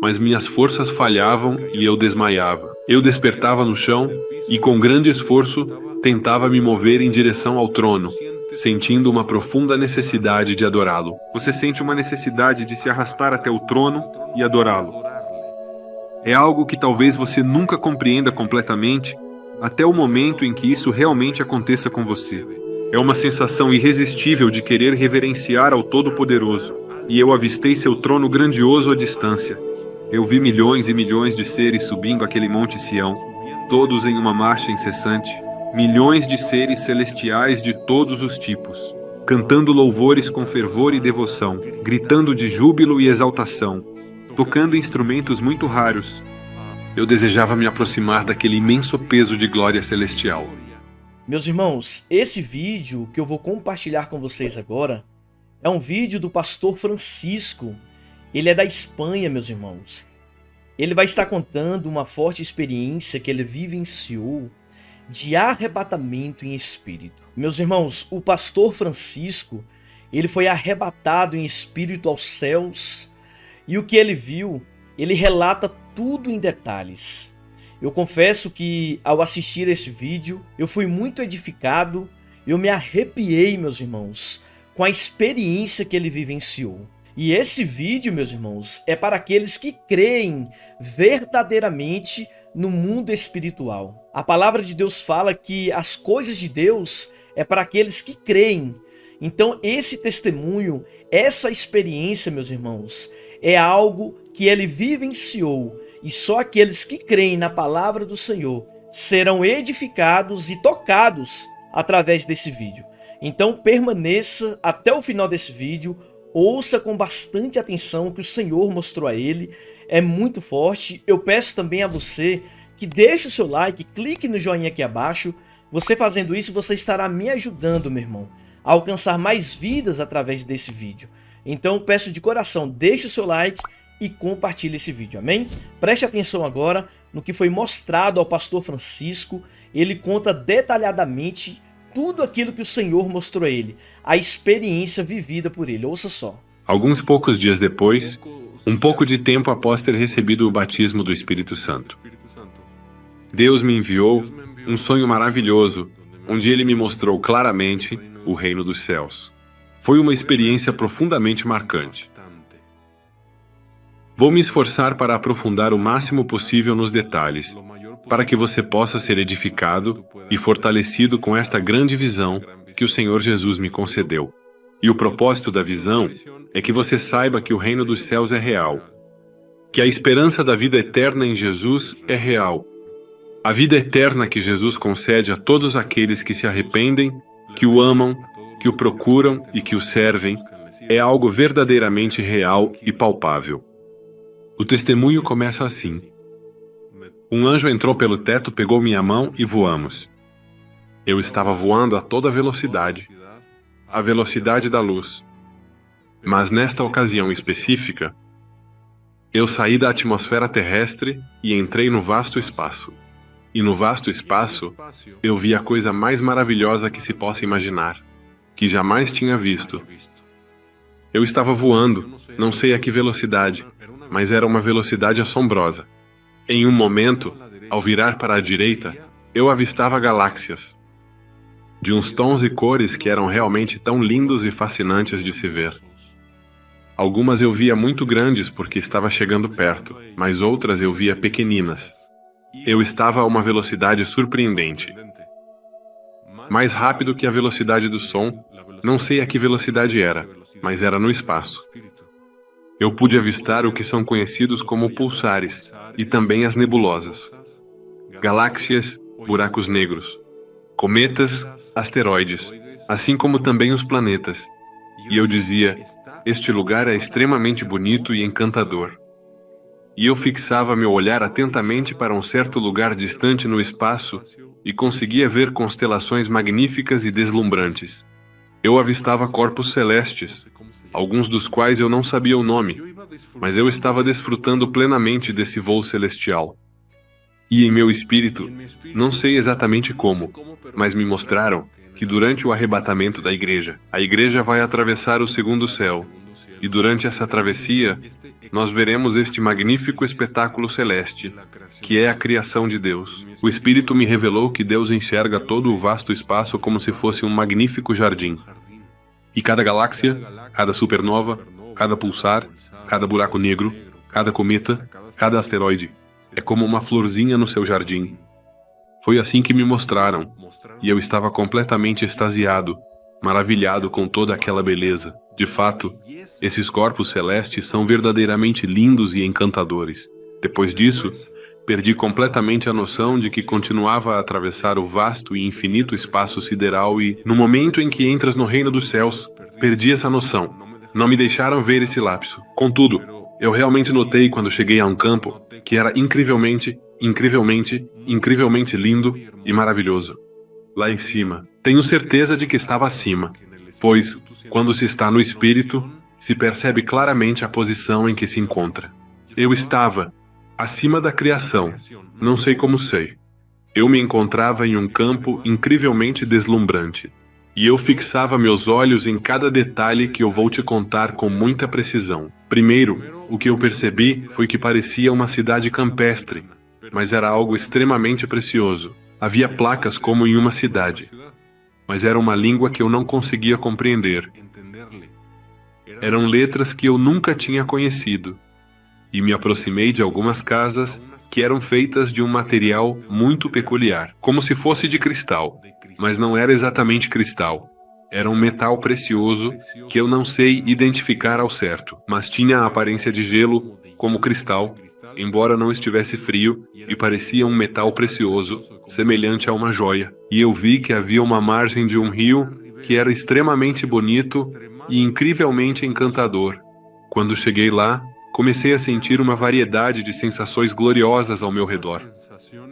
mas minhas forças falhavam e eu desmaiava. Eu despertava no chão e, com grande esforço, tentava me mover em direção ao trono, sentindo uma profunda necessidade de adorá-lo. Você sente uma necessidade de se arrastar até o trono e adorá-lo. É algo que talvez você nunca compreenda completamente, até o momento em que isso realmente aconteça com você. É uma sensação irresistível de querer reverenciar ao Todo-Poderoso, e eu avistei seu trono grandioso à distância. Eu vi milhões e milhões de seres subindo aquele Monte Sião, todos em uma marcha incessante, milhões de seres celestiais de todos os tipos, cantando louvores com fervor e devoção, gritando de júbilo e exaltação, tocando instrumentos muito raros. Eu desejava me aproximar daquele imenso peso de glória celestial. Meus irmãos, esse vídeo que eu vou compartilhar com vocês agora é um vídeo do pastor Francisco. Ele é da Espanha, meus irmãos. Ele vai estar contando uma forte experiência que ele vivenciou de arrebatamento em espírito. Meus irmãos, o pastor Francisco, ele foi arrebatado em espírito aos céus, e o que ele viu, ele relata tudo em detalhes. Eu confesso que ao assistir esse vídeo, eu fui muito edificado, eu me arrepiei, meus irmãos, com a experiência que ele vivenciou. E esse vídeo, meus irmãos, é para aqueles que creem verdadeiramente no mundo espiritual. A palavra de Deus fala que as coisas de Deus é para aqueles que creem. Então esse testemunho, essa experiência, meus irmãos, é algo que ele vivenciou, e só aqueles que creem na palavra do Senhor serão edificados e tocados através desse vídeo. Então permaneça até o final desse vídeo, ouça com bastante atenção o que o Senhor mostrou a ele, é muito forte. Eu peço também a você que deixe o seu like, clique no joinha aqui abaixo. Você fazendo isso, você estará me ajudando, meu irmão, a alcançar mais vidas através desse vídeo. Então eu peço de coração, deixe o seu like e compartilhe esse vídeo, amém? Preste atenção agora no que foi mostrado ao pastor Francisco. Ele conta detalhadamente tudo aquilo que o Senhor mostrou a ele, a experiência vivida por ele. Ouça só. Alguns poucos dias depois, um pouco de tempo após ter recebido o batismo do Espírito Santo, Deus me enviou um sonho maravilhoso, onde Ele me mostrou claramente o reino dos céus. Foi uma experiência profundamente marcante. Vou me esforçar para aprofundar o máximo possível nos detalhes, para que você possa ser edificado e fortalecido com esta grande visão que o Senhor Jesus me concedeu. E o propósito da visão é que você saiba que o reino dos céus é real, que a esperança da vida eterna em Jesus é real. A vida eterna que Jesus concede a todos aqueles que se arrependem, que o amam, que o procuram e que o servem, é algo verdadeiramente real e palpável. O testemunho começa assim. Um anjo entrou pelo teto, pegou minha mão e voamos. Eu estava voando a toda velocidade, a velocidade da luz. Mas nesta ocasião específica, eu saí da atmosfera terrestre e entrei no vasto espaço. E no vasto espaço, eu vi a coisa mais maravilhosa que se possa imaginar, que jamais tinha visto. Eu estava voando, não sei a que velocidade, mas era uma velocidade assombrosa. Em um momento, ao virar para a direita, eu avistava galáxias, de uns tons e cores que eram realmente tão lindos e fascinantes de se ver. Algumas eu via muito grandes porque estava chegando perto, mas outras eu via pequeninas. Eu estava a uma velocidade surpreendente. Mais rápido que a velocidade do som, não sei a que velocidade era, mas era no espaço. Eu pude avistar o que são conhecidos como pulsares e também as nebulosas. Galáxias, buracos negros, cometas, asteroides, assim como também os planetas. E eu dizia, este lugar é extremamente bonito e encantador. E eu fixava meu olhar atentamente para um certo lugar distante no espaço e conseguia ver constelações magníficas e deslumbrantes. Eu avistava corpos celestes, alguns dos quais eu não sabia o nome, mas eu estava desfrutando plenamente desse voo celestial. E em meu espírito, não sei exatamente como, mas me mostraram que durante o arrebatamento da igreja, a igreja vai atravessar o segundo céu, E durante essa travessia, nós veremos este magnífico espetáculo celeste, que é a criação de Deus. O Espírito me revelou que Deus enxerga todo o vasto espaço como se fosse um magnífico jardim. E cada galáxia, cada supernova, cada pulsar, cada buraco negro, cada cometa, cada asteroide, é como uma florzinha no seu jardim. Foi assim que me mostraram, e eu estava completamente extasiado, maravilhado com toda aquela beleza. De fato, esses corpos celestes são verdadeiramente lindos e encantadores. Depois disso, perdi completamente a noção de que continuava a atravessar o vasto e infinito espaço sideral e, no momento em que entras no reino dos céus, perdi essa noção. Não me deixaram ver esse lapso. Contudo, eu realmente notei quando cheguei a um campo que era incrivelmente lindo e maravilhoso. Lá em cima, tenho certeza de que estava acima, pois, quando se está no Espírito, se percebe claramente a posição em que se encontra. Eu estava acima da criação, não sei como sei. Eu me encontrava em um campo incrivelmente deslumbrante, e eu fixava meus olhos em cada detalhe que eu vou te contar com muita precisão. Primeiro, o que eu percebi foi que parecia uma cidade campestre, mas era algo extremamente precioso. Havia placas como em uma cidade, mas era uma língua que eu não conseguia compreender. Eram letras que eu nunca tinha conhecido. E me aproximei de algumas casas que eram feitas de um material muito peculiar, como se fosse de cristal, mas não era exatamente cristal. Era um metal precioso que eu não sei identificar ao certo, mas tinha a aparência de gelo, como cristal, embora não estivesse frio, e parecia um metal precioso, semelhante a uma joia. E eu vi que havia uma margem de um rio que era extremamente bonito e incrivelmente encantador. Quando cheguei lá, comecei a sentir uma variedade de sensações gloriosas ao meu redor.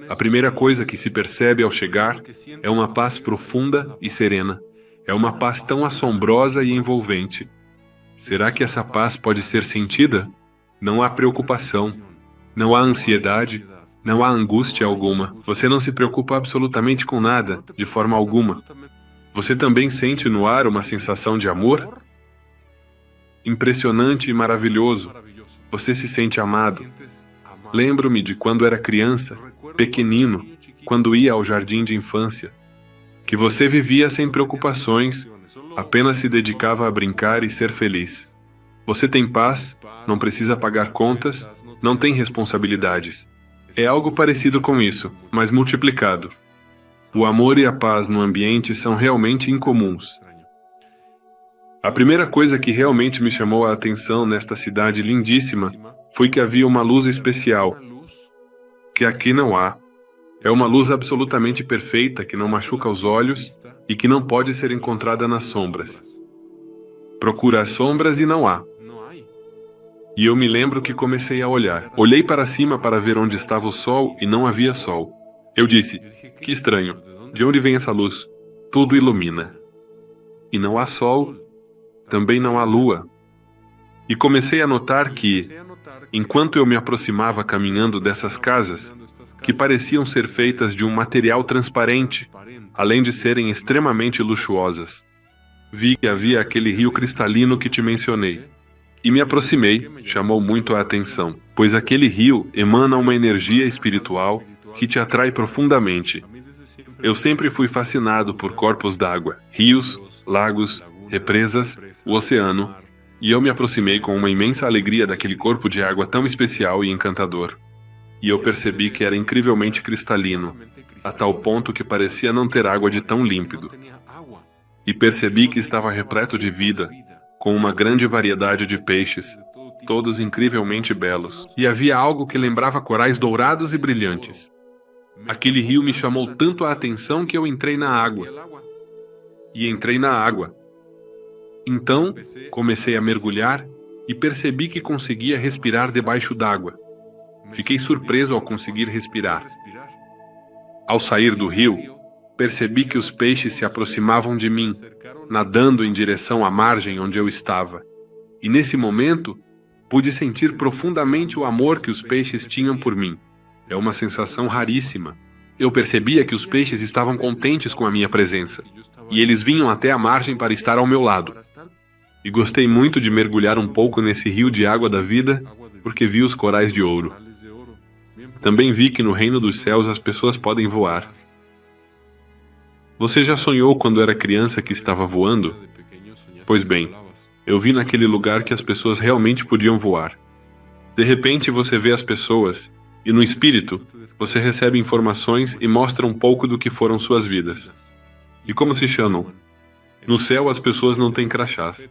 A primeira coisa que se percebe ao chegar é uma paz profunda e serena. É uma paz tão assombrosa e envolvente. Será que essa paz pode ser sentida? Não há preocupação, não há ansiedade, não há angústia alguma. Você não se preocupa absolutamente com nada, de forma alguma. Você também sente no ar uma sensação de amor? Impressionante e maravilhoso. Você se sente amado. Lembro-me de quando era criança, pequenino, quando ia ao jardim de infância, que você vivia sem preocupações, apenas se dedicava a brincar e ser feliz. Você tem paz, não precisa pagar contas, não tem responsabilidades. É algo parecido com isso, mas multiplicado. O amor e a paz no ambiente são realmente incomuns. A primeira coisa que realmente me chamou a atenção nesta cidade lindíssima foi que havia uma luz especial, que aqui não há. É uma luz absolutamente perfeita que não machuca os olhos e que não pode ser encontrada nas sombras. Procura as sombras e não há. E eu me lembro que comecei a olhar. Olhei para cima para ver onde estava o sol e não havia sol. Eu disse, que estranho, de onde vem essa luz? Tudo ilumina. E não há sol, também não há lua. E comecei a notar que, enquanto eu me aproximava caminhando dessas casas, que pareciam ser feitas de um material transparente, além de serem extremamente luxuosas, vi que havia aquele rio cristalino que te mencionei. E me aproximei, chamou muito a atenção, pois aquele rio emana uma energia espiritual que te atrai profundamente. Eu sempre fui fascinado por corpos d'água, rios, lagos, represas, o oceano, e eu me aproximei com uma imensa alegria daquele corpo de água tão especial e encantador. E eu percebi que era incrivelmente cristalino, a tal ponto que parecia não ter água de tão límpido. E percebi que estava repleto de vida, com uma grande variedade de peixes, todos incrivelmente belos. E havia algo que lembrava corais dourados e brilhantes. Aquele rio me chamou tanto a atenção que eu entrei na água. E entrei na água. Então, comecei a mergulhar e percebi que conseguia respirar debaixo d'água. Fiquei surpreso ao conseguir respirar. Ao sair do rio, percebi que os peixes se aproximavam de mim, nadando em direção à margem onde eu estava. E nesse momento, pude sentir profundamente o amor que os peixes tinham por mim. É uma sensação raríssima. Eu percebia que os peixes estavam contentes com a minha presença, e eles vinham até a margem para estar ao meu lado. E gostei muito de mergulhar um pouco nesse rio de água da vida, porque vi os corais de ouro. Também vi que no reino dos céus as pessoas podem voar. Você já sonhou quando era criança que estava voando? Pois bem, eu vi naquele lugar que as pessoas realmente podiam voar. De repente você vê as pessoas, e no espírito, você recebe informações e mostra um pouco do que foram suas vidas. E como se chamam? No céu as pessoas não têm crachás.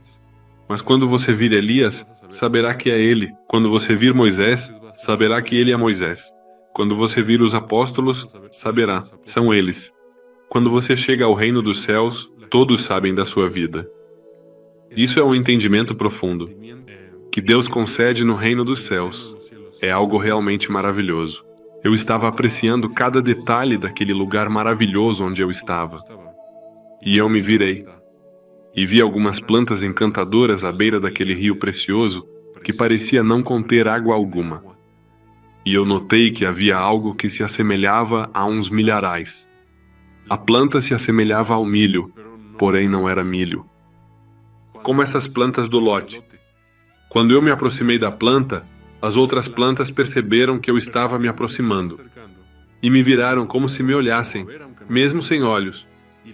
Mas quando você vir Elias, saberá que é ele. Quando você vir Moisés, saberá que ele é Moisés. Quando você vir os apóstolos, saberá, são eles. Quando você chega ao reino dos céus, todos sabem da sua vida. Isso é um entendimento profundo, que Deus concede no reino dos céus. É algo realmente maravilhoso. Eu estava apreciando cada detalhe daquele lugar maravilhoso onde eu estava. E eu me virei. E vi algumas plantas encantadoras à beira daquele rio precioso que parecia não conter água alguma. E eu notei que havia algo que se assemelhava a uns milharais. A planta se assemelhava ao milho, porém não era milho. Como essas plantas do lote. Quando eu me aproximei da planta, as outras plantas perceberam que eu estava me aproximando. E me viraram como se me olhassem, mesmo sem olhos.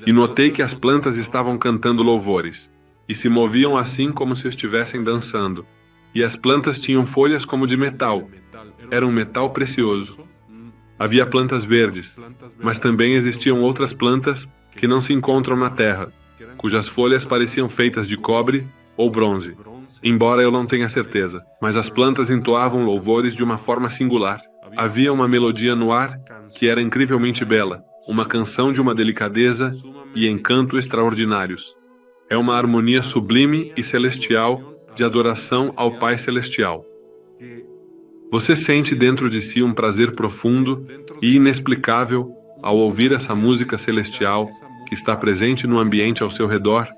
E notei que as plantas estavam cantando louvores, e se moviam assim como se estivessem dançando. E as plantas tinham folhas como de metal. Era um metal precioso. Havia plantas verdes, mas também existiam outras plantas que não se encontram na terra, cujas folhas pareciam feitas de cobre ou bronze. Embora eu não tenha certeza, mas as plantas entoavam louvores de uma forma singular. Havia uma melodia no ar que era incrivelmente bela, uma canção de uma delicadeza e encanto extraordinários. É uma harmonia sublime e celestial de adoração ao Pai Celestial. Você sente dentro de si um prazer profundo e inexplicável ao ouvir essa música celestial que está presente no ambiente ao seu redor?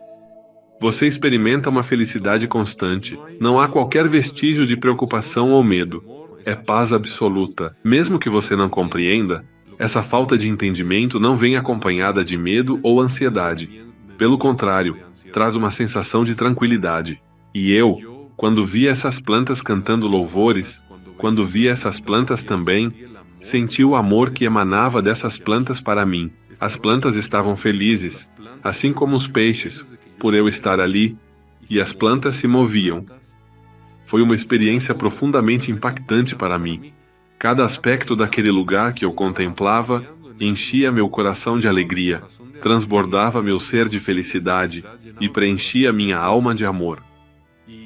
Você experimenta uma felicidade constante. Não há qualquer vestígio de preocupação ou medo. É paz absoluta. Mesmo que você não compreenda, essa falta de entendimento não vem acompanhada de medo ou ansiedade. Pelo contrário, traz uma sensação de tranquilidade. E eu, quando vi essas plantas cantando louvores, quando vi essas plantas também, senti o amor que emanava dessas plantas para mim. As plantas estavam felizes, assim como os peixes, por eu estar ali, e as plantas se moviam. Foi uma experiência profundamente impactante para mim. Cada aspecto daquele lugar que eu contemplava enchia meu coração de alegria, transbordava meu ser de felicidade e preenchia minha alma de amor.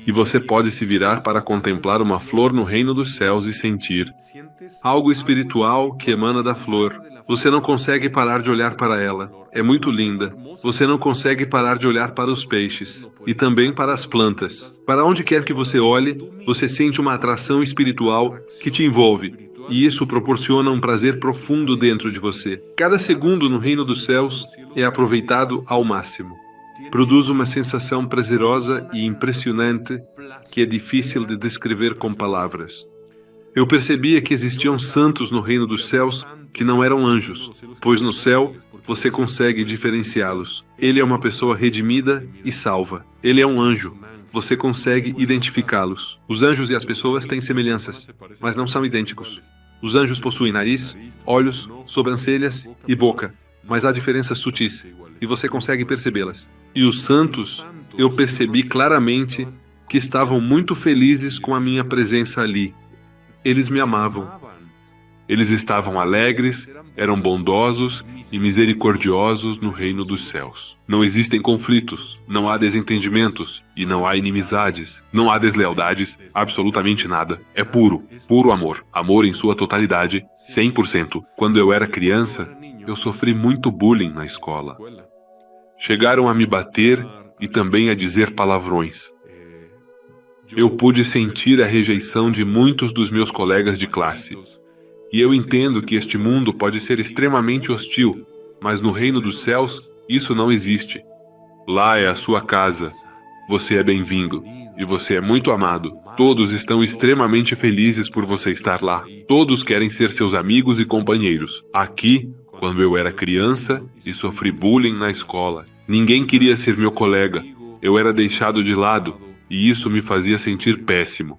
E você pode se virar para contemplar uma flor no reino dos céus e sentir algo espiritual que emana da flor. Você não consegue parar de olhar para ela. É muito linda. Você não consegue parar de olhar para os peixes e também para as plantas. Para onde quer que você olhe, você sente uma atração espiritual que te envolve. E isso proporciona um prazer profundo dentro de você. Cada segundo no reino dos céus é aproveitado ao máximo. Produz uma sensação prazerosa e impressionante que é difícil de descrever com palavras. Eu percebia que existiam santos no reino dos céus que não eram anjos, pois no céu você consegue diferenciá-los. Ele é uma pessoa redimida e salva. Ele é um anjo. Você consegue identificá-los. Os anjos e as pessoas têm semelhanças, mas não são idênticos. Os anjos possuem nariz, olhos, sobrancelhas e boca, mas há diferenças sutis, e você consegue percebê-las. E os santos, eu percebi claramente que estavam muito felizes com a minha presença ali. Eles me amavam. Eles estavam alegres, eram bondosos e misericordiosos no reino dos céus. Não existem conflitos, não há desentendimentos e não há inimizades, não há deslealdades, absolutamente nada. É puro, puro amor. Amor em sua totalidade, 100%. Quando eu era criança, eu sofri muito bullying na escola. Chegaram a me bater e também a dizer palavrões. Eu pude sentir a rejeição de muitos dos meus colegas de classe. E eu entendo que este mundo pode ser extremamente hostil, mas no reino dos céus, isso não existe. Lá é a sua casa. Você é bem-vindo. E você é muito amado. Todos estão extremamente felizes por você estar lá. Todos querem ser seus amigos e companheiros. Aqui, quando eu era criança e sofri bullying na escola, ninguém queria ser meu colega, Eu era deixado de lado, e isso me fazia sentir péssimo.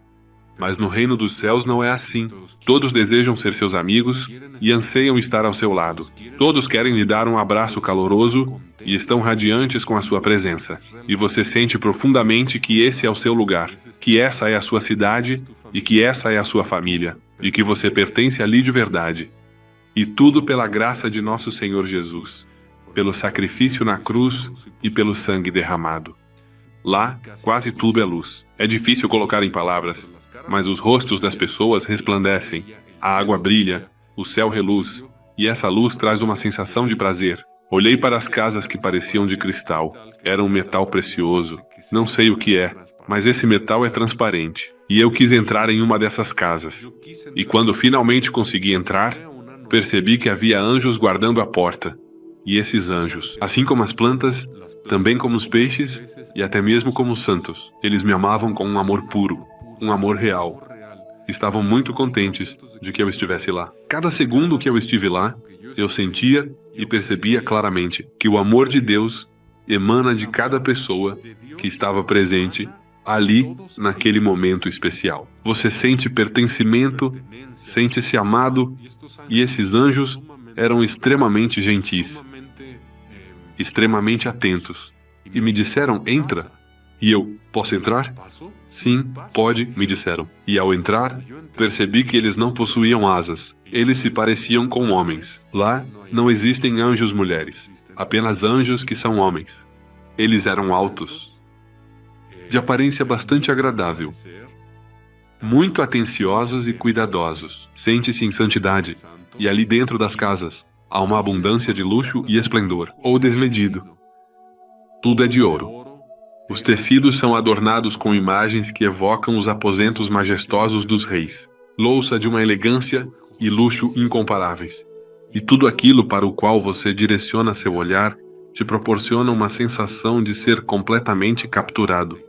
Mas no reino dos céus não é assim. Todos desejam ser seus amigos e anseiam estar ao seu lado. Todos querem lhe dar um abraço caloroso e estão radiantes com a sua presença. E você sente profundamente que esse é o seu lugar, que essa é a sua cidade e que essa é a sua família, e que você pertence ali de verdade. E tudo pela graça de nosso Senhor Jesus, pelo sacrifício na cruz e pelo sangue derramado. Lá, quase tudo é luz. É difícil colocar em palavras, mas os rostos das pessoas resplandecem, a água brilha, o céu reluz, e essa luz traz uma sensação de prazer. Olhei para as casas que pareciam de cristal. Era um metal precioso. Não sei o que é, mas esse metal é transparente. E eu quis entrar em uma dessas casas. E quando finalmente consegui entrar, percebi que havia anjos guardando a porta. E esses anjos, assim como as plantas, também como os peixes e até mesmo como os santos, eles me amavam com um amor puro, um amor real. Estavam muito contentes de que eu estivesse lá. Cada segundo que eu estive lá, eu sentia e percebia claramente que o amor de Deus emana de cada pessoa que estava presente ali naquele momento especial. Você sente pertencimento, sente-se amado, e esses anjos eram extremamente gentis, extremamente atentos, e me disseram, entra. E eu, posso entrar? Sim, pode, me disseram. E ao entrar, percebi que eles não possuíam asas. Eles se pareciam com homens. Lá, não existem anjos mulheres, apenas anjos que são homens. Eles eram altos, de aparência bastante agradável, muito atenciosos e cuidadosos. Sente-se em santidade, e ali dentro das casas, há uma abundância de luxo e esplendor, ou desmedido. Tudo é de ouro. Os tecidos são adornados com imagens que evocam os aposentos majestosos dos reis, louça de uma elegância e luxo incomparáveis. E tudo aquilo para o qual você direciona seu olhar te proporciona uma sensação de ser completamente capturado.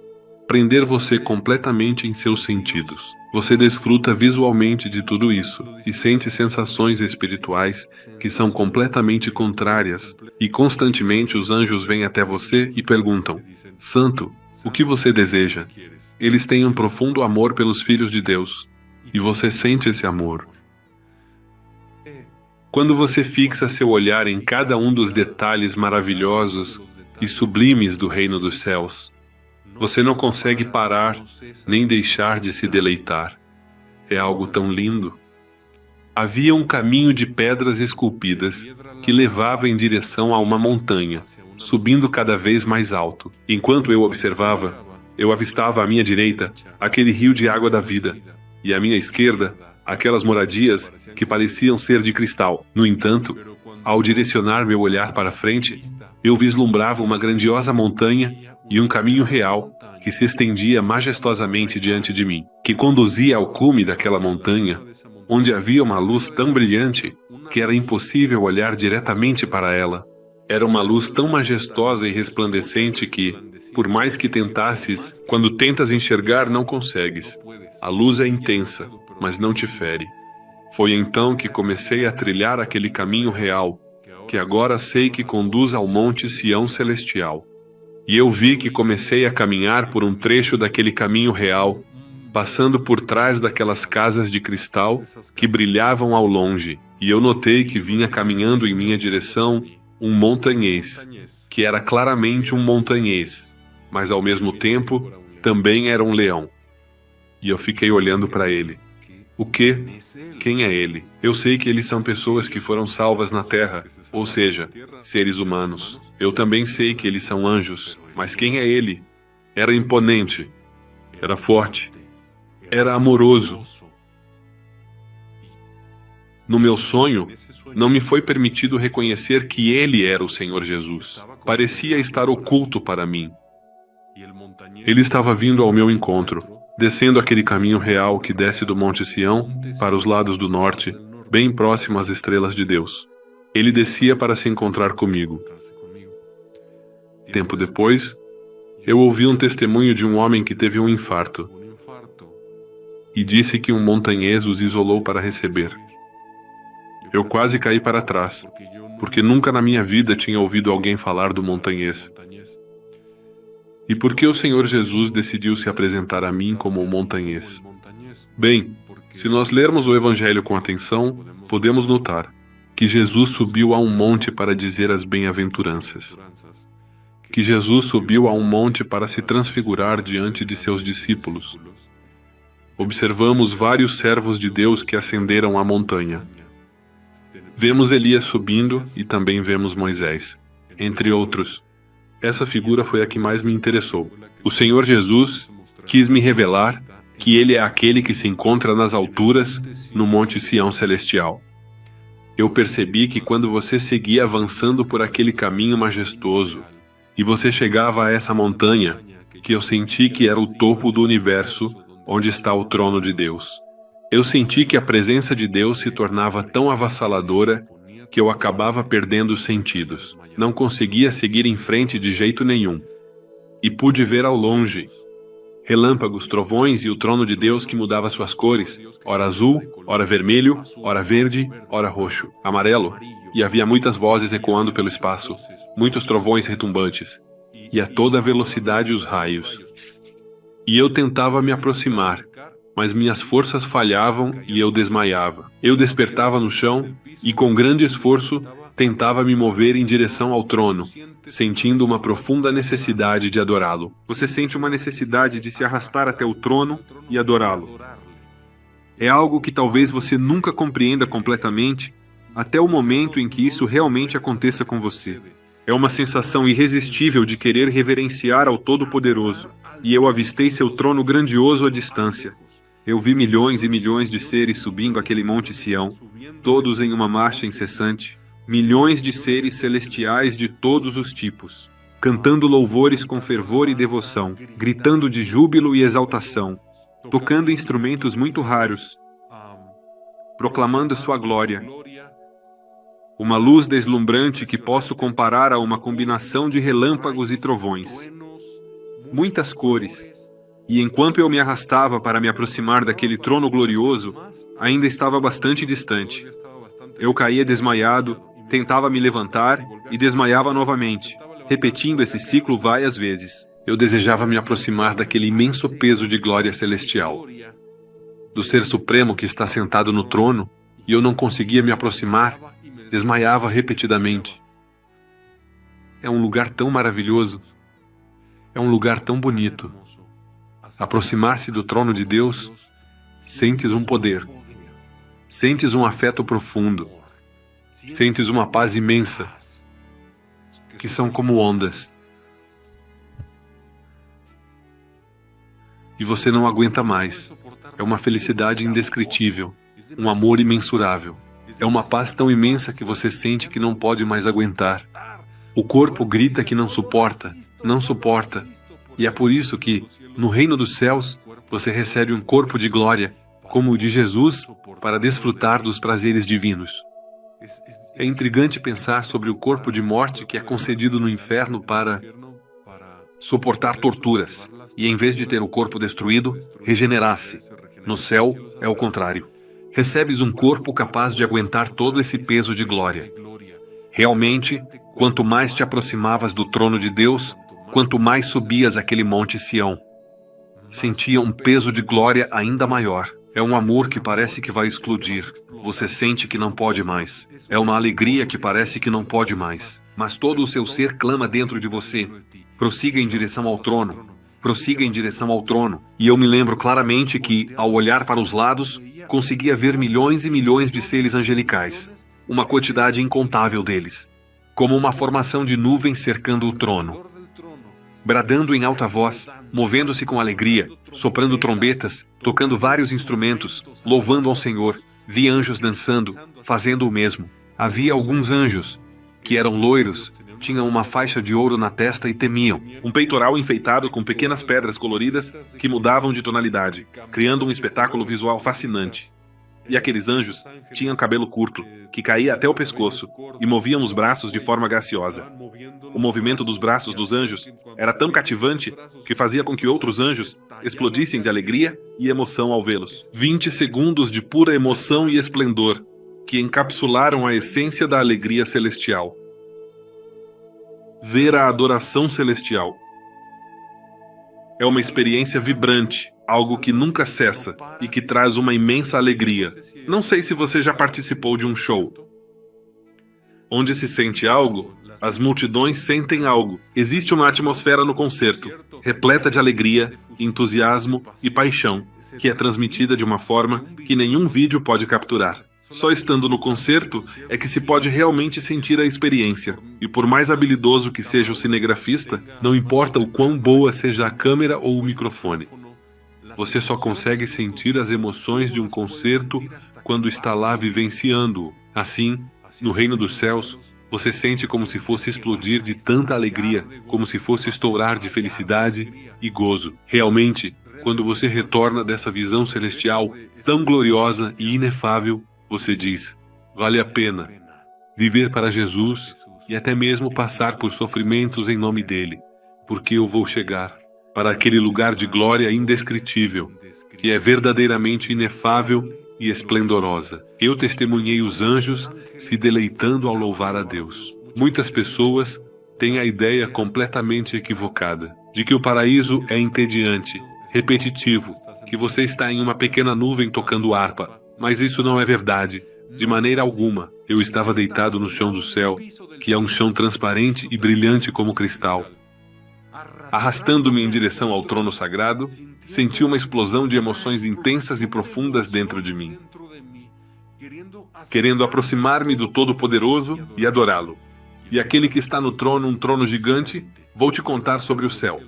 Prender você completamente em seus sentidos. Você desfruta visualmente de tudo isso e sente sensações espirituais que são completamente contrárias, e constantemente os anjos vêm até você e perguntam: Santo, o que você deseja? Eles têm um profundo amor pelos filhos de Deus, e você sente esse amor. Quando você fixa seu olhar em cada um dos detalhes maravilhosos e sublimes do reino dos céus, você não consegue parar, nem deixar de se deleitar. É algo tão lindo. Havia um caminho de pedras esculpidas que levava em direção a uma montanha, subindo cada vez mais alto. Enquanto eu observava, eu avistava à minha direita aquele rio de água da vida, e à minha esquerda, aquelas moradias que pareciam ser de cristal. No entanto, ao direcionar meu olhar para frente, eu vislumbrava uma grandiosa montanha e um caminho real que se estendia majestosamente diante de mim, que conduzia ao cume daquela montanha, onde havia uma luz tão brilhante que era impossível olhar diretamente para ela. Era uma luz tão majestosa e resplandecente que, por mais que tentasses, quando tentas enxergar, não consegues. A luz é intensa, mas não te fere. Foi então que comecei a trilhar aquele caminho real, que agora sei que conduz ao Monte Sião Celestial. E eu vi que comecei a caminhar por um trecho daquele caminho real, passando por trás daquelas casas de cristal que brilhavam ao longe, e eu notei que vinha caminhando em minha direção um montanhês, que era claramente um montanhês, mas ao mesmo tempo também era um leão. E eu fiquei olhando para ele. O quê? Quem é ele? Eu sei que eles são pessoas que foram salvas na terra, ou seja, seres humanos. Eu também sei que eles são anjos, mas quem é ele? Era imponente, era forte, era amoroso. No meu sonho, não me foi permitido reconhecer que ele era o Senhor Jesus. Parecia estar oculto para mim. Ele estava vindo ao meu encontro, descendo aquele caminho real que desce do Monte Sião para os lados do norte, bem próximo às estrelas de Deus. Ele descia para se encontrar comigo. Tempo depois, eu ouvi um testemunho de um homem que teve um infarto e disse que um montanhês os isolou para receber. Eu quase caí para trás, porque nunca na minha vida tinha ouvido alguém falar do montanhês. E por que o Senhor Jesus decidiu se apresentar a mim como um montanhês? Bem, se nós lermos o Evangelho com atenção, podemos notar que Jesus subiu a um monte para dizer as bem-aventuranças. Que Jesus subiu a um monte para se transfigurar diante de seus discípulos. Observamos vários servos de Deus que ascenderam à montanha. Vemos Elias subindo e também vemos Moisés, entre outros. Essa figura foi a que mais me interessou. O Senhor Jesus quis me revelar que Ele é aquele que se encontra nas alturas, no Monte Sião Celestial. Eu percebi que quando você seguia avançando por aquele caminho majestoso, e você chegava a essa montanha, que eu senti que era o topo do universo, onde está o trono de Deus. Eu senti que a presença de Deus se tornava tão avassaladora que eu acabava perdendo os sentidos. Não conseguia seguir em frente de jeito nenhum. E pude ver ao longe relâmpagos, trovões e o trono de Deus que mudava suas cores, ora azul, ora vermelho, ora verde, ora roxo, amarelo, e havia muitas vozes ecoando pelo espaço, muitos trovões retumbantes, e a toda velocidade os raios. E eu tentava me aproximar, mas minhas forças falhavam e eu desmaiava. Eu despertava no chão e, com grande esforço, tentava me mover em direção ao trono, sentindo uma profunda necessidade de adorá-lo. Você sente uma necessidade de se arrastar até o trono e adorá-lo. É algo que talvez você nunca compreenda completamente, até o momento em que isso realmente aconteça com você. É uma sensação irresistível de querer reverenciar ao Todo-Poderoso, e eu avistei seu trono grandioso à distância. Eu vi milhões e milhões de seres subindo aquele Monte Sião, todos em uma marcha incessante. Milhões de seres celestiais de todos os tipos, cantando louvores com fervor e devoção, gritando de júbilo e exaltação, tocando instrumentos muito raros, proclamando sua glória. Uma luz deslumbrante que posso comparar a uma combinação de relâmpagos e trovões. Muitas cores. E enquanto eu me arrastava para me aproximar daquele trono glorioso, ainda estava bastante distante. Eu caía desmaiado, tentava me levantar e desmaiava novamente, repetindo esse ciclo várias vezes. Eu desejava me aproximar daquele imenso peso de glória celestial, do Ser Supremo que está sentado no trono, e eu não conseguia me aproximar, desmaiava repetidamente. É um lugar tão maravilhoso, é um lugar tão bonito. Aproximar-se do trono de Deus, sentes um poder, sentes um afeto profundo, sentes uma paz imensa, que são como ondas. E você não aguenta mais. É uma felicidade indescritível, um amor imensurável. É uma paz tão imensa que você sente que não pode mais aguentar. O corpo grita que não suporta, não suporta. E é por isso que, no reino dos céus, você recebe um corpo de glória, como o de Jesus, para desfrutar dos prazeres divinos. É intrigante pensar sobre o corpo de morte que é concedido no inferno para suportar torturas, e em vez de ter o corpo destruído, regenerar-se. No céu, é o contrário. Recebes um corpo capaz de aguentar todo esse peso de glória. Realmente, quanto mais te aproximavas do trono de Deus, quanto mais subias aquele Monte Sião, sentia um peso de glória ainda maior. É um amor que parece que vai explodir. Você sente que não pode mais. É uma alegria que parece que não pode mais. Mas todo o seu ser clama dentro de você. Prossiga em direção ao trono. Prossiga em direção ao trono. E eu me lembro claramente que, ao olhar para os lados, conseguia ver milhões e milhões de seres angelicais. Uma quantidade incontável deles. Como uma formação de nuvens cercando o trono. Bradando em alta voz, movendo-se com alegria, soprando trombetas, tocando vários instrumentos, louvando ao Senhor. Vi anjos dançando, fazendo o mesmo. Havia alguns anjos, que eram loiros, tinham uma faixa de ouro na testa e temiam. Um peitoral enfeitado com pequenas pedras coloridas que mudavam de tonalidade, criando um espetáculo visual fascinante. E aqueles anjos tinham cabelo curto, que caía até o pescoço, e moviam os braços de forma graciosa. O movimento dos braços dos anjos era tão cativante que fazia com que outros anjos explodissem de alegria e emoção ao vê-los. 20 segundos de pura emoção e esplendor, que encapsularam a essência da alegria celestial. Ver a adoração celestial. É uma experiência vibrante, algo que nunca cessa e que traz uma imensa alegria. Não sei se você já participou de um show. Onde se sente algo, as multidões sentem algo. Existe uma atmosfera no concerto, repleta de alegria, entusiasmo e paixão, que é transmitida de uma forma que nenhum vídeo pode capturar. Só estando no concerto é que se pode realmente sentir a experiência. E por mais habilidoso que seja o cinegrafista, não importa o quão boa seja a câmera ou o microfone. Você só consegue sentir as emoções de um concerto quando está lá vivenciando-o. Assim, no reino dos céus, você sente como se fosse explodir de tanta alegria, como se fosse estourar de felicidade e gozo. Realmente, quando você retorna dessa visão celestial tão gloriosa e inefável, você diz: vale a pena viver para Jesus e até mesmo passar por sofrimentos em nome dele, porque eu vou chegar para aquele lugar de glória indescritível, que é verdadeiramente inefável e esplendorosa. Eu testemunhei os anjos se deleitando ao louvar a Deus. Muitas pessoas têm a ideia completamente equivocada de que o paraíso é entediante, repetitivo, que você está em uma pequena nuvem tocando harpa. Mas isso não é verdade, de maneira alguma. Eu estava deitado no chão do céu, que é um chão transparente e brilhante como cristal. Arrastando-me em direção ao trono sagrado, senti uma explosão de emoções intensas e profundas dentro de mim, querendo aproximar-me do Todo-Poderoso e adorá-lo. E aquele que está no trono, um trono gigante, vou te contar sobre o céu.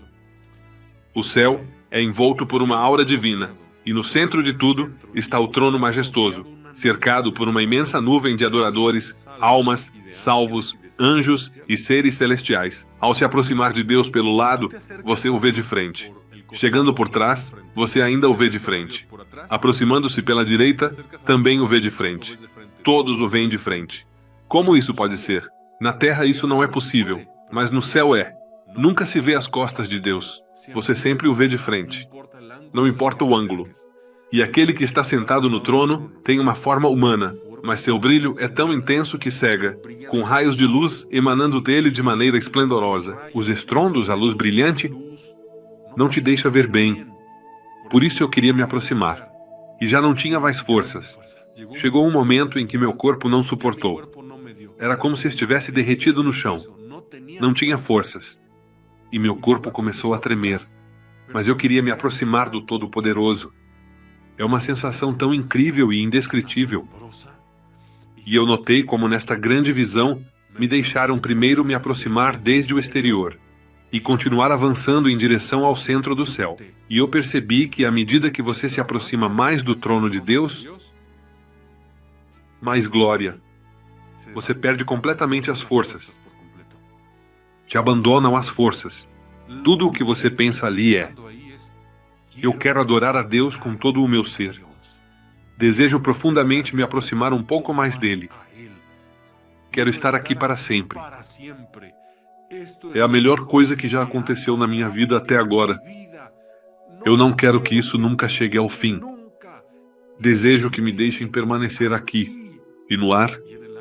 O céu é envolto por uma aura divina, e no centro de tudo está o trono majestoso, cercado por uma imensa nuvem de adoradores, almas, salvos, anjos e seres celestiais. Ao se aproximar de Deus pelo lado, você o vê de frente. Chegando por trás, você ainda o vê de frente. Aproximando-se pela direita, também o vê de frente. Todos o veem de frente. Como isso pode ser? Na terra isso não é possível, mas no céu é. Nunca se vê as costas de Deus. Você sempre o vê de frente. Não importa o ângulo. E aquele que está sentado no trono tem uma forma humana, mas seu brilho é tão intenso que cega, com raios de luz emanando dele de maneira esplendorosa. Os estrondos, a luz brilhante, não te deixa ver bem. Por isso eu queria me aproximar. E já não tinha mais forças. Chegou um momento em que meu corpo não suportou. Era como se estivesse derretido no chão. Não tinha forças. E meu corpo começou a tremer. Mas eu queria me aproximar do Todo-Poderoso. É uma sensação tão incrível e indescritível. E eu notei como nesta grande visão me deixaram primeiro me aproximar desde o exterior e continuar avançando em direção ao centro do céu. E eu percebi que à medida que você se aproxima mais do trono de Deus, mais glória. Você perde completamente as forças. Te abandonam as forças. Tudo o que você pensa ali é: eu quero adorar a Deus com todo o meu ser. Desejo profundamente me aproximar um pouco mais dele. Quero estar aqui para sempre. É a melhor coisa que já aconteceu na minha vida até agora. Eu não quero que isso nunca chegue ao fim. Desejo que me deixem permanecer aqui. E no ar,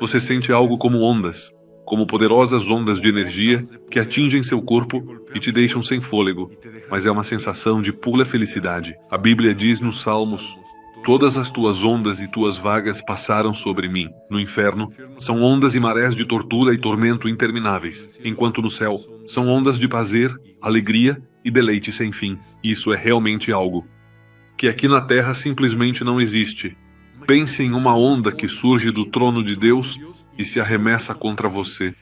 você sente algo como ondas, como poderosas ondas de energia que atingem seu corpo e te deixam sem fôlego. Mas é uma sensação de pura felicidade. A Bíblia diz nos Salmos: todas as tuas ondas e tuas vagas passaram sobre mim. No inferno, são ondas e marés de tortura e tormento intermináveis, enquanto no céu, são ondas de prazer, alegria e deleite sem fim. Isso é realmente algo que aqui na Terra simplesmente não existe. Pense em uma onda que surge do trono de Deus e se arremessa contra você.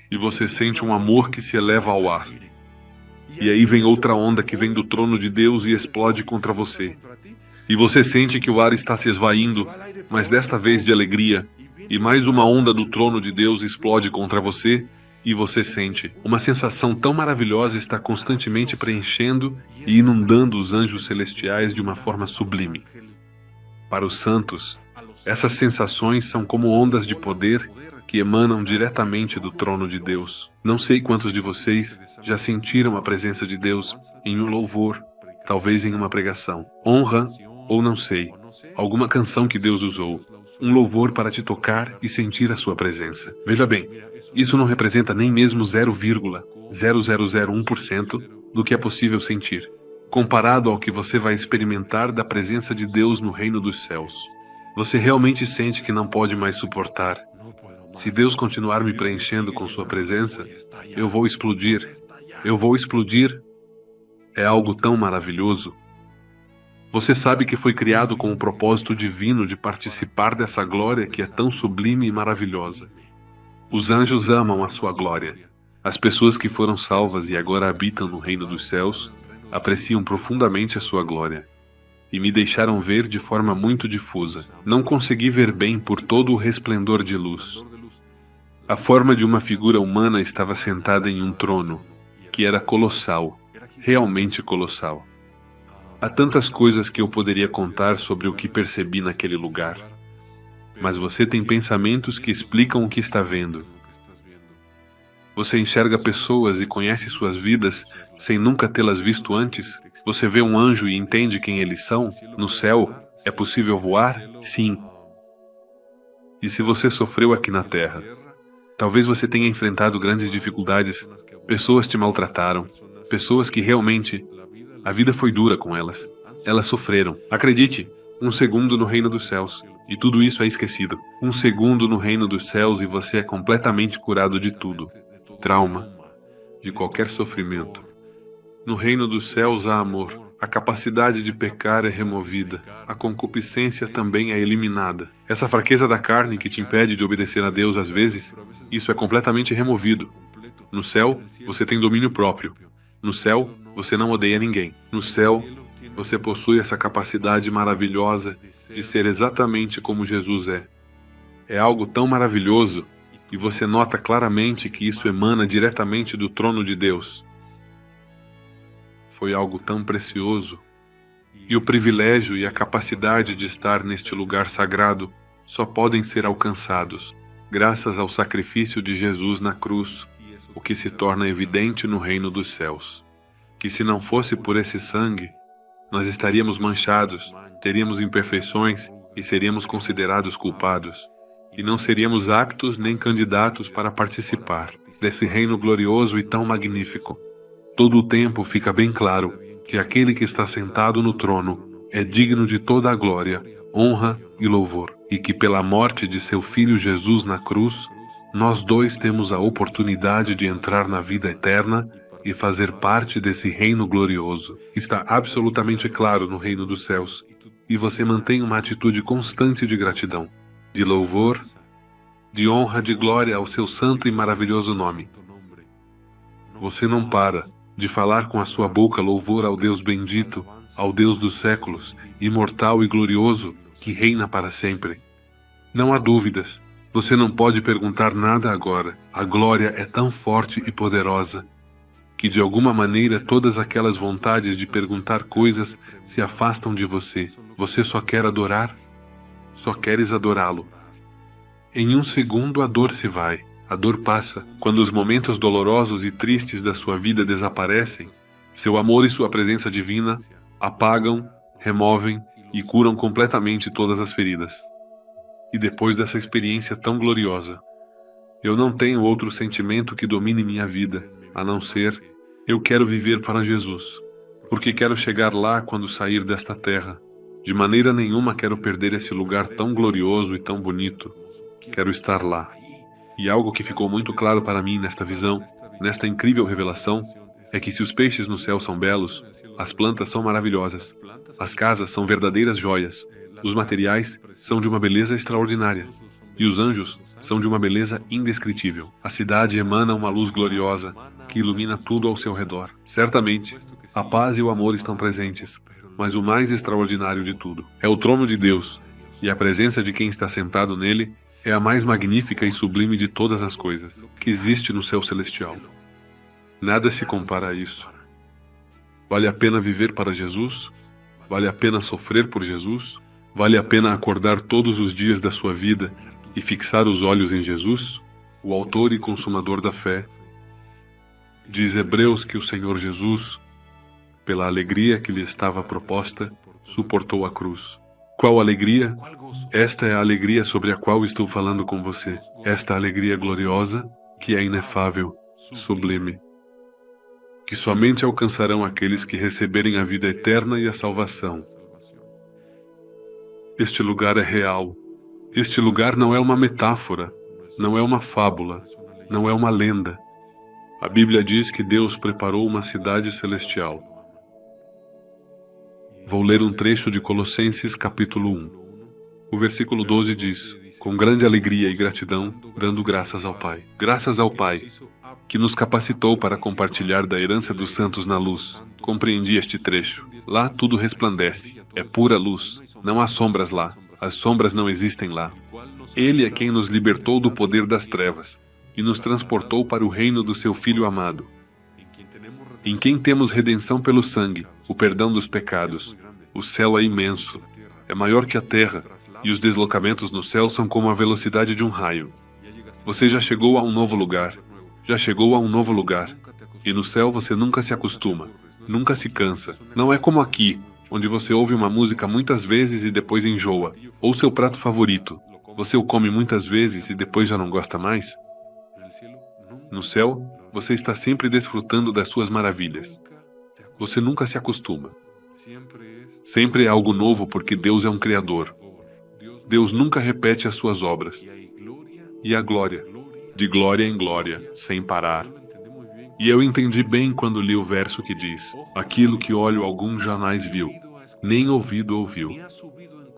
E você sente um amor que se eleva ao ar. E aí vem outra onda que vem do trono de Deus e explode contra você. E você sente que o ar está se esvaindo, mas desta vez de alegria. E mais uma onda do trono de Deus explode contra você, e você sente uma sensação tão maravilhosa está constantemente preenchendo e inundando os anjos celestiais de uma forma sublime. Para os santos, essas sensações são como ondas de poder que emanam diretamente do trono de Deus. Não sei quantos de vocês já sentiram a presença de Deus em um louvor, talvez em uma pregação, honra ou não sei, alguma canção que Deus usou, um louvor para te tocar e sentir a sua presença. Veja bem, isso não representa nem mesmo 0,0001% do que é possível sentir. comparado ao que você vai experimentar da presença de Deus no reino dos céus. Você realmente sente que não pode mais suportar. Se Deus continuar me preenchendo com sua presença, eu vou explodir. Eu vou explodir. É algo tão maravilhoso. Você sabe que foi criado com o propósito divino de participar dessa glória que é tão sublime e maravilhosa. Os anjos amam a sua glória. As pessoas que foram salvas e agora habitam no reino dos céus apreciam profundamente a sua glória. E me deixaram ver de forma muito difusa. Não consegui ver bem por todo o resplendor de luz. A forma de uma figura humana estava sentada em um trono, que era colossal, realmente colossal. Há tantas coisas que eu poderia contar sobre o que percebi naquele lugar. Mas você tem pensamentos que explicam o que está vendo. Você enxerga pessoas e conhece suas vidas sem nunca tê-las visto antes? Você vê um anjo e entende quem eles são? No céu, é possível voar? Sim. E se você sofreu aqui na terra? Talvez você tenha enfrentado grandes dificuldades. Pessoas te maltrataram. Pessoas que realmente... A vida foi dura com elas. Elas sofreram. Acredite, 1 segundo no reino dos céus. E tudo isso é esquecido. 1 segundo no reino dos céus e você é completamente curado de tudo. Trauma. De qualquer sofrimento. No reino dos céus há amor. A capacidade de pecar é removida. A concupiscência também é eliminada. Essa fraqueza da carne que te impede de obedecer a Deus às vezes, isso é completamente removido. No céu, você tem domínio próprio. No céu, você não odeia ninguém. No céu, você possui essa capacidade maravilhosa de ser exatamente como Jesus é. É algo tão maravilhoso, e você nota claramente que isso emana diretamente do trono de Deus. Foi algo tão precioso. E o privilégio e a capacidade de estar neste lugar sagrado só podem ser alcançados graças ao sacrifício de Jesus na cruz, o que se torna evidente no reino dos céus. Que se não fosse por esse sangue, nós estaríamos manchados, teríamos imperfeições e seríamos considerados culpados. E não seríamos aptos nem candidatos para participar desse reino glorioso e tão magnífico. Todo o tempo fica bem claro que aquele que está sentado no trono é digno de toda a glória, honra e louvor, e que pela morte de seu Filho Jesus na cruz, nós dois temos a oportunidade de entrar na vida eterna e fazer parte desse reino glorioso. Está absolutamente claro no reino dos céus, e você mantém uma atitude constante de gratidão, de louvor, de honra, de glória ao seu santo e maravilhoso nome. Você não para de falar com a sua boca louvor ao Deus bendito, ao Deus dos séculos, imortal e glorioso, que reina para sempre. Não há dúvidas, você não pode perguntar nada agora. A glória é tão forte e poderosa, que de alguma maneira todas aquelas vontades de perguntar coisas se afastam de você. Você só quer adorar? Só queres adorá-lo. Em 1 segundo a dor se vai, a dor passa. Quando os momentos dolorosos e tristes da sua vida desaparecem, seu amor e sua presença divina apagam, removem e curam completamente todas as feridas. E depois dessa experiência tão gloriosa, eu não tenho outro sentimento que domine minha vida, a não ser, eu quero viver para Jesus, porque quero chegar lá quando sair desta terra. De maneira nenhuma quero perder esse lugar tão glorioso e tão bonito. Quero estar lá. E algo que ficou muito claro para mim nesta visão, nesta incrível revelação, é que se os peixes no céu são belos, as plantas são maravilhosas, as casas são verdadeiras joias, os materiais são de uma beleza extraordinária, e os anjos são de uma beleza indescritível. A cidade emana uma luz gloriosa que ilumina tudo ao seu redor. Certamente, a paz e o amor estão presentes, mas o mais extraordinário de tudo é o trono de Deus, e a presença de quem está sentado nele é a mais magnífica e sublime de todas as coisas que existe no céu celestial. Nada se compara a isso. Vale a pena viver para Jesus? Vale a pena sofrer por Jesus? Vale a pena acordar todos os dias da sua vida e fixar os olhos em Jesus, o autor e consumador da fé? Diz Hebreus que o Senhor Jesus, pela alegria que lhe estava proposta, suportou a cruz. Qual alegria? Esta é a alegria sobre a qual estou falando com você. Esta alegria gloriosa, que é inefável, sublime. que somente alcançarão aqueles que receberem a vida eterna e a salvação. Este lugar é real. Este lugar não é uma metáfora, não é uma fábula, não é uma lenda. A Bíblia diz que Deus preparou uma cidade celestial. Vou ler um trecho de Colossenses capítulo 1. O versículo 12 diz: com grande alegria e gratidão, dando graças ao Pai. Graças ao Pai, que nos capacitou para compartilhar da herança dos santos na luz. Compreendi este trecho. Lá tudo resplandece, é pura luz. Não há sombras lá, as sombras não existem lá. Ele é quem nos libertou do poder das trevas e nos transportou para o reino do seu Filho amado, em quem temos redenção pelo sangue, o perdão dos pecados. O céu é imenso, é maior que a terra, e os deslocamentos no céu são como a velocidade de um raio. Você já chegou a um novo lugar, já chegou a um novo lugar, e no céu você nunca se acostuma, nunca se cansa. Não é como aqui, onde você ouve uma música muitas vezes e depois enjoa, ou seu prato favorito, você o come muitas vezes e depois já não gosta mais. No céu, você está sempre desfrutando das suas maravilhas. Você nunca se acostuma. Sempre é algo novo porque Deus é um Criador. Deus nunca repete as suas obras. E a glória, de glória em glória, sem parar. E eu entendi bem quando li o verso que diz: aquilo que olho algum jamais viu, nem ouvido ouviu,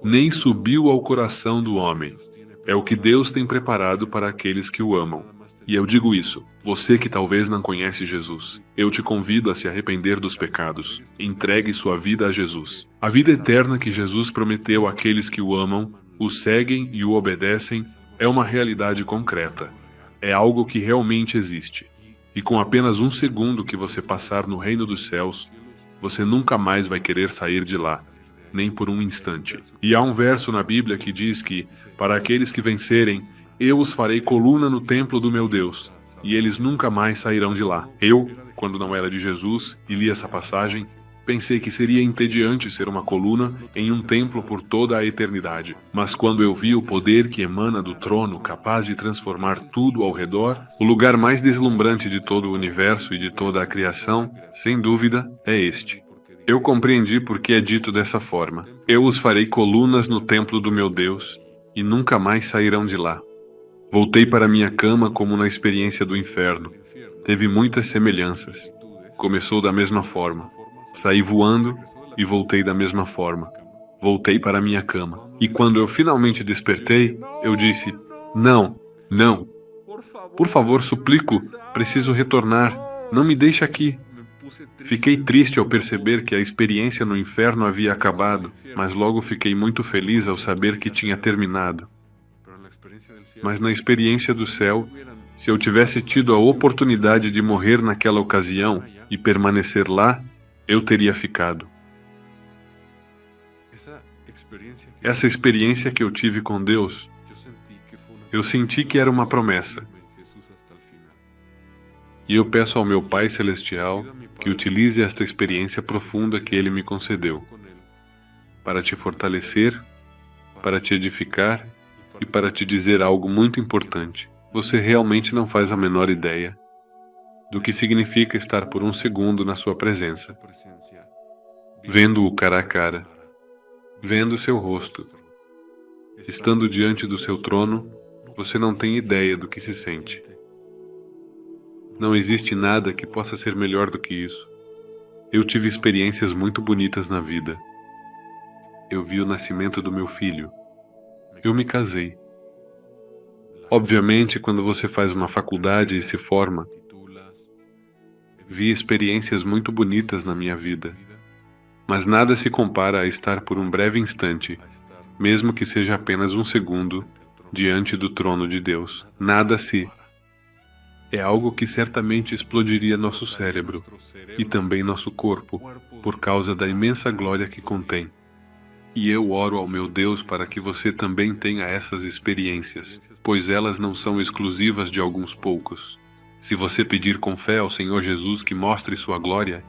nem subiu ao coração do homem. É o que Deus tem preparado para aqueles que o amam. E eu digo isso, você que talvez não conhece Jesus, eu te convido a se arrepender dos pecados. Entregue sua vida a Jesus. A vida eterna que Jesus prometeu àqueles que o amam, o seguem e o obedecem, é uma realidade concreta. É algo que realmente existe. E com apenas um segundo que você passar no reino dos céus, você nunca mais vai querer sair de lá, nem por um instante. E há um verso na Bíblia que diz que, para aqueles que vencerem, eu os farei coluna no templo do meu Deus, e eles nunca mais sairão de lá. Eu, quando não era de Jesus e li essa passagem, pensei que seria entediante ser uma coluna em um templo por toda a eternidade. Mas quando eu vi o poder que emana do trono capaz de transformar tudo ao redor, o lugar mais deslumbrante de todo o universo e de toda a criação, sem dúvida, é este. Eu compreendi por que é dito dessa forma: eu os farei colunas no templo do meu Deus, e nunca mais sairão de lá. Voltei para minha cama como na experiência do inferno. Teve muitas semelhanças. Começou da mesma forma. Saí voando e voltei da mesma forma. Voltei para minha cama. E quando eu finalmente despertei, eu disse: não, não. Por favor, suplico, preciso retornar. Não me deixe aqui. Fiquei triste ao perceber que a experiência no inferno havia acabado, mas logo fiquei muito feliz ao saber que tinha terminado. Mas na experiência do céu, se eu tivesse tido a oportunidade de morrer naquela ocasião e permanecer lá, eu teria ficado. Essa experiência que eu tive com Deus, eu senti que era uma promessa. E eu peço ao meu Pai Celestial que utilize esta experiência profunda que Ele me concedeu, para te fortalecer, para te edificar e para te dizer algo muito importante. Você realmente não faz a menor ideia do que significa estar por um segundo na sua presença, vendo-o cara a cara, vendo seu rosto. Estando diante do seu trono, você não tem ideia do que se sente. Não existe nada que possa ser melhor do que isso. Eu tive experiências muito bonitas na vida. Eu vi o nascimento do meu filho. Eu me casei. Obviamente, quando você faz uma faculdade e se forma, vi experiências muito bonitas na minha vida. Mas nada se compara a estar por um breve instante, mesmo que seja apenas um segundo, diante do trono de Deus. Nada se... É algo que certamente explodiria nosso cérebro e também nosso corpo, por causa da imensa glória que contém. E eu oro ao meu Deus para que você também tenha essas experiências, pois elas não são exclusivas de alguns poucos. Se você pedir com fé ao Senhor Jesus que mostre sua glória,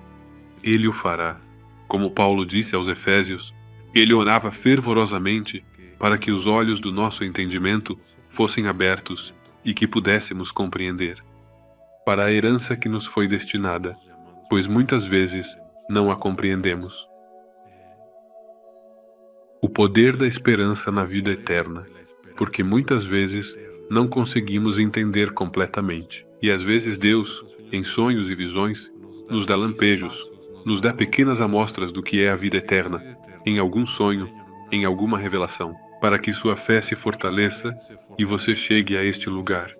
Ele o fará. Como Paulo disse aos Efésios, ele orava fervorosamente para que os olhos do nosso entendimento fossem abertos e que pudéssemos compreender, para a herança que nos foi destinada, pois muitas vezes não a compreendemos. O poder da esperança na vida eterna, porque muitas vezes não conseguimos entender completamente. E às vezes Deus, em sonhos e visões, nos dá lampejos, nos dá pequenas amostras do que é a vida eterna, em algum sonho, em alguma revelação, para que sua fé se fortaleça e você chegue a este lugar.